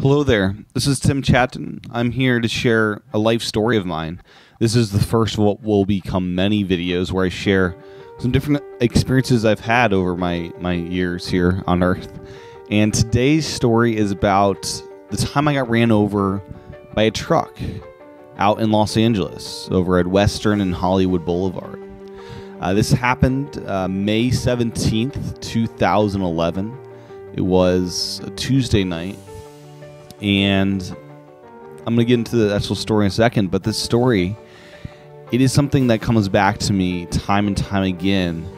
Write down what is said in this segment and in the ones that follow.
Hello there. This is Tim Chaten. I'm here to share a life story of mine. This is the first of what will become many videos where I share some different experiences I've had over my years here on Earth. And today's story is about the time I got ran over by a truck out in Los Angeles over at Western and Hollywood Boulevard. This happened May 17th, 2011. It was a Tuesday night. And I'm going to get into the actual story in a second, but this story, it is something that comes back to me time and time again.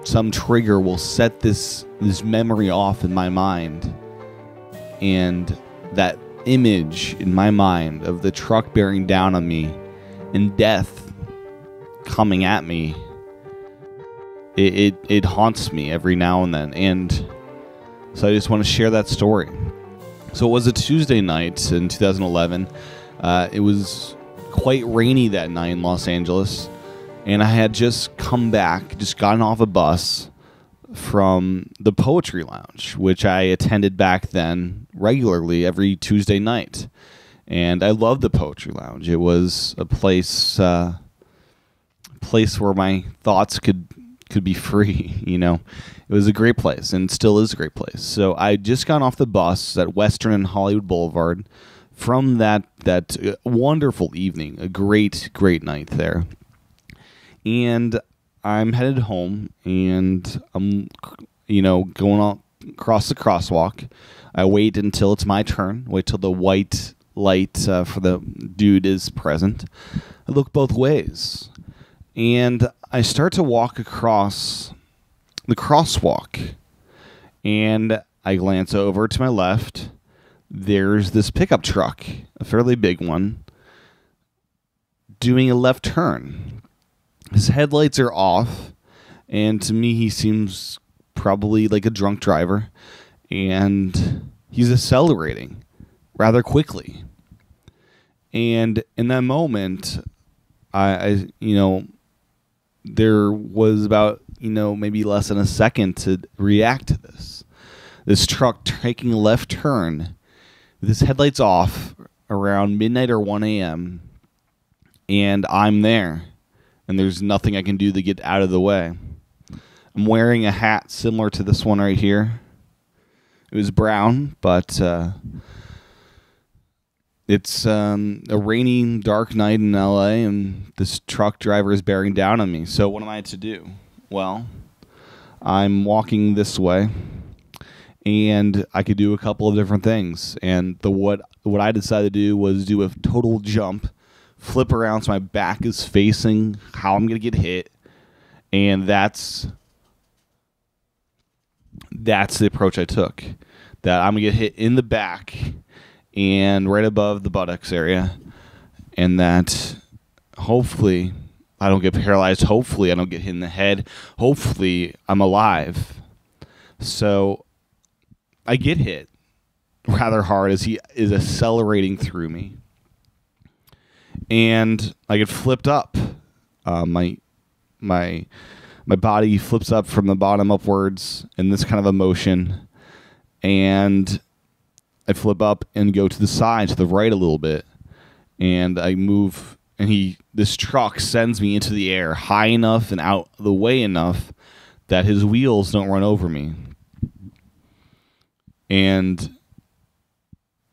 Some trigger will set this memory off in my mind, and that image in my mind of the truck bearing down on me and death coming at me, it haunts me every now and then. And so I just want to share that story. So it was a Tuesday night in 2011. It was quite rainy that night in Los Angeles, and I had just come back, just gotten off a bus from the Poetry Lounge, which I attended back then regularly every Tuesday night. And I loved the Poetry Lounge. It was a place where my thoughts could be free, you know. It was a great place and still is a great place. So I just got off the bus at Western and Hollywood Boulevard from that wonderful evening, a great night there. And I'm headed home, and I'm going on across the crosswalk. I wait until it's my turn, wait till the white light for the dude is present. I look both ways, and I start to walk across the crosswalk, and I glance over to my left. There's this pickup truck, a fairly big one, doing a left turn. His headlights are off, and to me he seems probably like a drunk driver, and he's accelerating rather quickly. And in that moment, I there was about maybe less than a second to react to this. This truck taking a left turn with his headlights off around midnight or 1 a.m. and I'm there, and there's nothing I can do to get out of the way. I'm wearing a hat similar to this one right here. It was brown, but it's a rainy, dark night in LA, and this truck driver is bearing down on me. So what am I to do? Well, I'm walking this way, and I could do a couple of different things. And what I decided to do was do a total jump, flip around so my back is facing how I'm going to get hit, and that's the approach I took. That I'm going to get hit in the back and right above the buttocks area, and that hopefully I don't get paralyzed. Hopefully I don't get hit in the head. Hopefully I'm alive. So I get hit rather hard as he is accelerating through me, and I get flipped up. My body flips up from the bottom upwards in this kind of a motion, and I flip up and go to the side, to the right a little bit, and I move, and this truck sends me into the air high enough and out of the way enough that his wheels don't run over me. And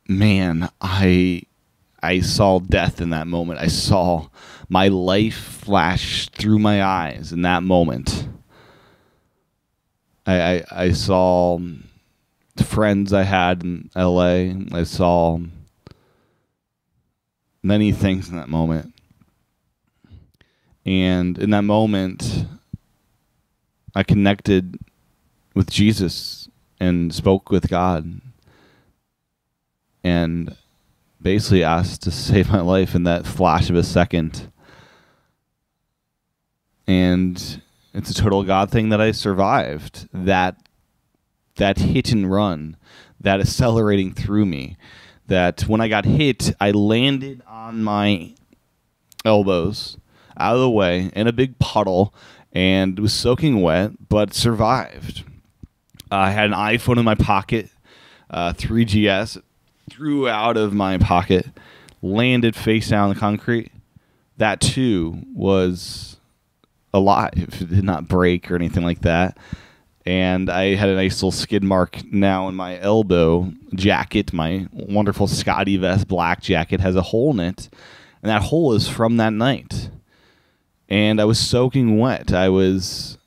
man, I saw death in that moment. I saw my life flash through my eyes in that moment. I saw friends I had in LA. I saw many things in that moment. And in that moment, I connected with Jesus and spoke with God and basically asked to save my life in that flash of a second. And it's a total God thing that I survived. That hit and run, that accelerating through me, that when I got hit, I landed on my elbows out of the way in a big puddle and was soaking wet, but survived. I had an iPhone in my pocket. 3GS, threw out of my pocket, landed face down on the concrete. That too was alive. It did not break or anything like that. And I had a nice little skid mark now in my elbow. Jacket, my wonderful Scotty vest black jacket, has a hole in it. And that hole is from that night. And I was soaking wet. I was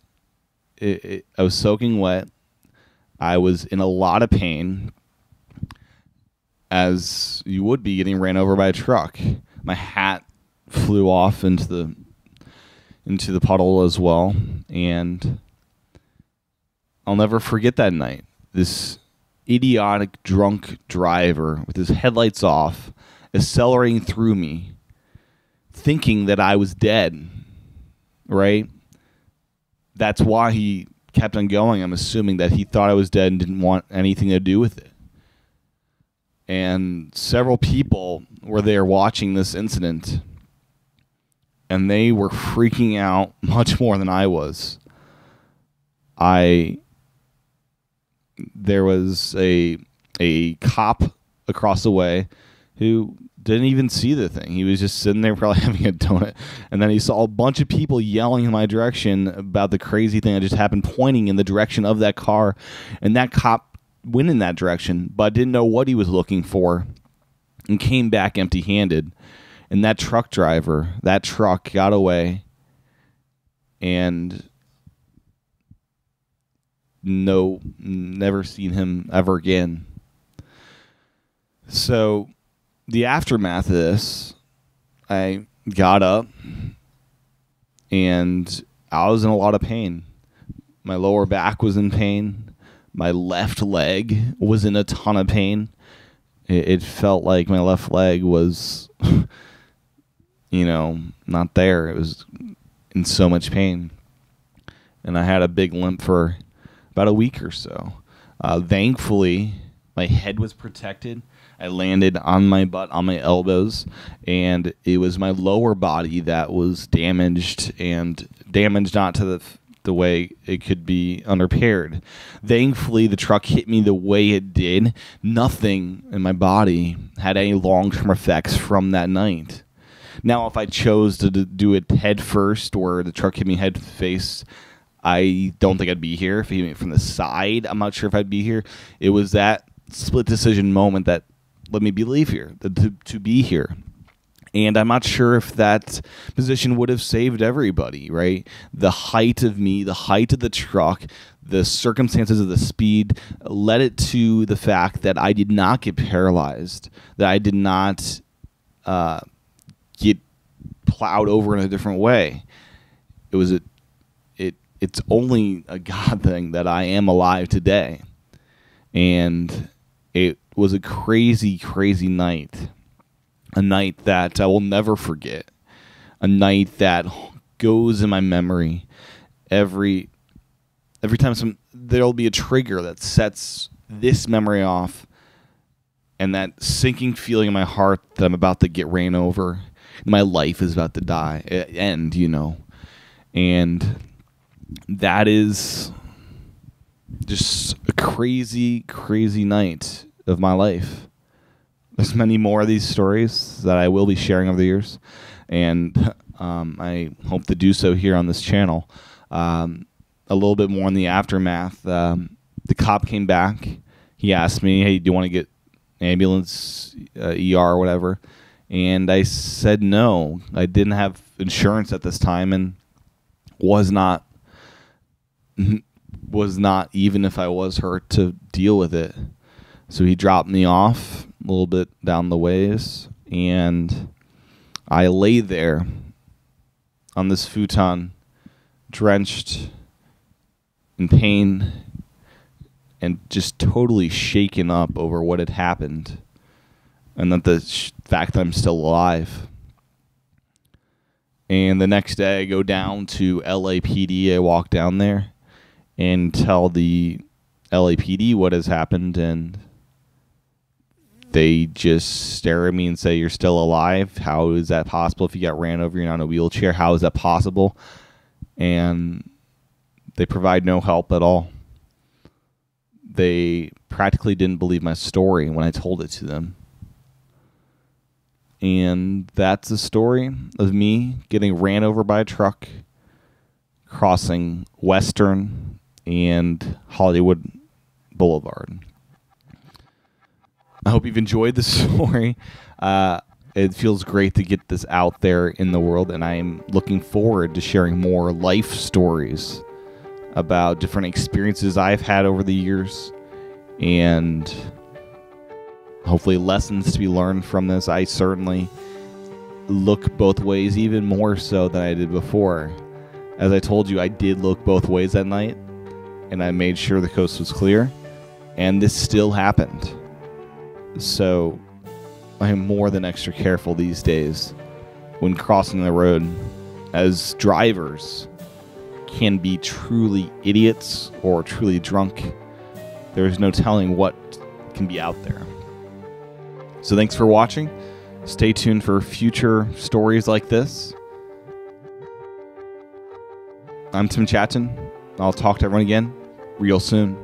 soaking wet. I was in a lot of pain, as you would be getting ran over by a truck. My hat flew off into the puddle as well, and I'll never forget that night. This idiotic drunk driver with his headlights off, accelerating through me, thinking that I was dead, right? That's why he kept on going. I'm assuming that he thought I was dead and didn't want anything to do with it. And several people were there watching this incident, and they were freaking out much more than I was. There was a cop across the way who didn't even see the thing. He was just sitting there probably having a donut. And then he saw a bunch of people yelling in my direction about the crazy thing that just happened, pointing in the direction of that car. And that cop went in that direction, but didn't know what he was looking for and came back empty-handed. And that truck driver, that truck got away, and never seen him ever again. So the aftermath of this, I got up and I was in a lot of pain. My lower back was in pain. My left leg was in a ton of pain. It felt like my left leg was, not there. It was in so much pain. And I had a big limp for about a week or so. Thankfully, my head was protected. I landed on my butt, on my elbows, and it was my lower body that was damaged, and damaged not to the way it could be unrepaired. Thankfully, the truck hit me the way it did. Nothing in my body had any long-term effects from that night. Now, if I chose to do it head first, or the truck hit me head face, I don't think I'd be here. If he hit me from the side, I'm not sure if I'd be here. It was that split decision moment that let me believe here, to be here. And I'm not sure if that position would have saved everybody, right? The height of me, the height of the truck, the circumstances of the speed led it to the fact that I did not get paralyzed, that I did not get plowed over in a different way. It's only a God thing that I am alive today. And it was a crazy, crazy night. A night that I will never forget. A night that goes in my memory. Every time there'll be a trigger that sets this memory off, and that sinking feeling in my heart that I'm about to get ran over. My life is about to end, And that is just a crazy, crazy night of my life. There's many more of these stories that I will be sharing over the years, and I hope to do so here on this channel. A little bit more in the aftermath. The cop came back. He asked me, hey, do you want to get ambulance, ER, or whatever? And I said no. I didn't have insurance at this time, and was not even if I was hurt to deal with it. So he dropped me off a little bit down the ways, and I lay there on this futon, drenched in pain and just totally shaken up over what had happened, and that the fact that I'm still alive. And the next day I go down to LAPD. I walk down there and tell the LAPD what has happened, and they just stare at me and say, you're still alive? How is that possible? If you got ran over, you're not in a wheelchair. How is that possible? And they provide no help at all. They practically didn't believe my story when I told it to them. And that's the story of me getting ran over by a truck crossing Western and Hollywood Boulevard. I hope you've enjoyed the story. It feels great to get this out there in the world, and I'm looking forward to sharing more life stories about different experiences I've had over the years, and hopefully lessons to be learned from this. I certainly look both ways, even more so than I did before. As I told you, I did look both ways that night, and I made sure the coast was clear, and this still happened. So I am more than extra careful these days when crossing the road, as drivers can be truly idiots or truly drunk. There is no telling what can be out there. So thanks for watching. Stay tuned for future stories like this. I'm Tim Chaten. I'll talk to everyone again real soon.